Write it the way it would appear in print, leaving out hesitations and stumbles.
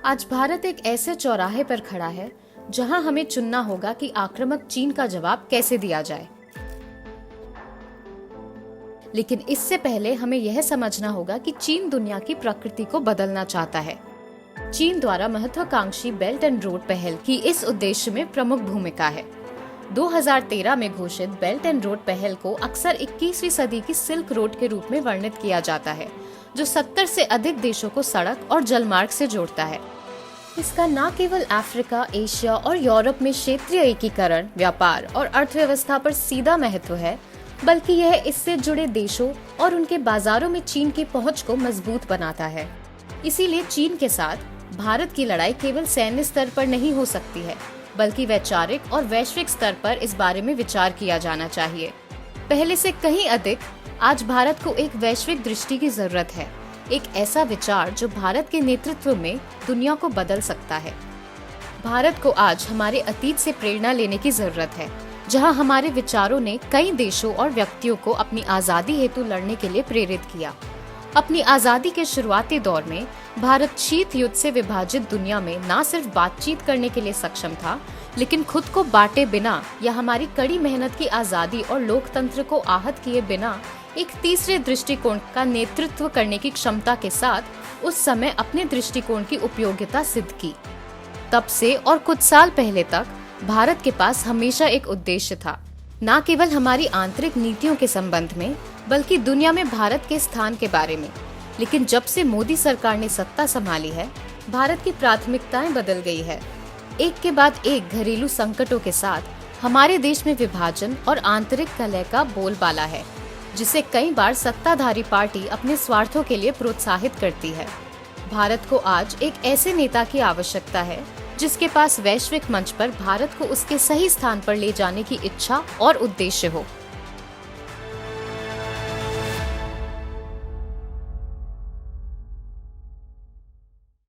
आज भारत एक ऐसे चौराहे पर खड़ा है जहां हमें चुनना होगा कि आक्रामक चीन का जवाब कैसे दिया जाए। लेकिन इससे पहले हमें यह समझना होगा कि चीन दुनिया की प्रकृति को बदलना चाहता है। चीन द्वारा महत्वाकांक्षी बेल्ट एंड रोड पहल की इस उद्देश्य में प्रमुख भूमिका है। 2013 में घोषित बेल्ट एंड रोड पहल को अक्सर 21वीं सदी की सिल्क रोड के रूप में वर्णित किया जाता है, जो 70 से अधिक देशों को सड़क और जलमार्ग से जोड़ता है। इसका न केवल अफ्रीका, एशिया और यूरोप में क्षेत्रीय एकीकरण, व्यापार और अर्थव्यवस्था पर सीधा महत्व है, बल्कि यह इससे जुड़े देशों और उनके बाजारों में चीन की पहुंच को मजबूत बनाता है। इसीलिए चीन के साथ भारत की लड़ाई केवल सैन्य स्तर पर नहीं हो सकती है, बल्कि वैचारिक और वैश्विक स्तर पर इस बारे में विचार किया जाना चाहिए। पहले से कहीं अधिक आज भारत को एक वैश्विक दृष्टि की जरूरत है, एक ऐसा विचार जो भारत के नेतृत्व में दुनिया को बदल सकता है। भारत को आज हमारे अतीत से प्रेरणा लेने की जरूरत है, जहां हमारे विचारों ने कई देशों और व्यक्तियों को अपनी आजादी हेतु लड़ने के लिए प्रेरित किया। अपनी आजादी के शुरुआती दौर में भारत शीत युद्ध से विभाजित दुनिया में न सिर्फ बातचीत करने के लिए सक्षम था, लेकिन खुद को बांटे बिना या हमारी कड़ी मेहनत की आजादी और लोकतंत्र को आहत किए बिना एक तीसरे दृष्टिकोण का नेतृत्व करने की क्षमता के साथ उस समय अपने दृष्टिकोण की उपयोगिता सिद्ध की। तब से और कुछ साल पहले तक भारत के पास हमेशा एक उद्देश्य था, न केवल हमारी आंतरिक नीतियों के संबंध में, बल्कि दुनिया में भारत के स्थान के बारे में। लेकिन जब से मोदी सरकार ने सत्ता संभाली है, भारत की प्राथमिकताएं बदल गई है। एक के बाद एक घरेलू संकटों के साथ हमारे देश में विभाजन और आंतरिक कलह का बोलबाला है, जिसे कई बार सत्ताधारी पार्टी अपने स्वार्थों के लिए प्रोत्साहित करती है। भारत को आज एक ऐसे नेता की आवश्यकता है जिसके पास वैश्विक मंच पर भारत को उसके सही स्थान पर ले जाने की इच्छा और उद्देश्य हो।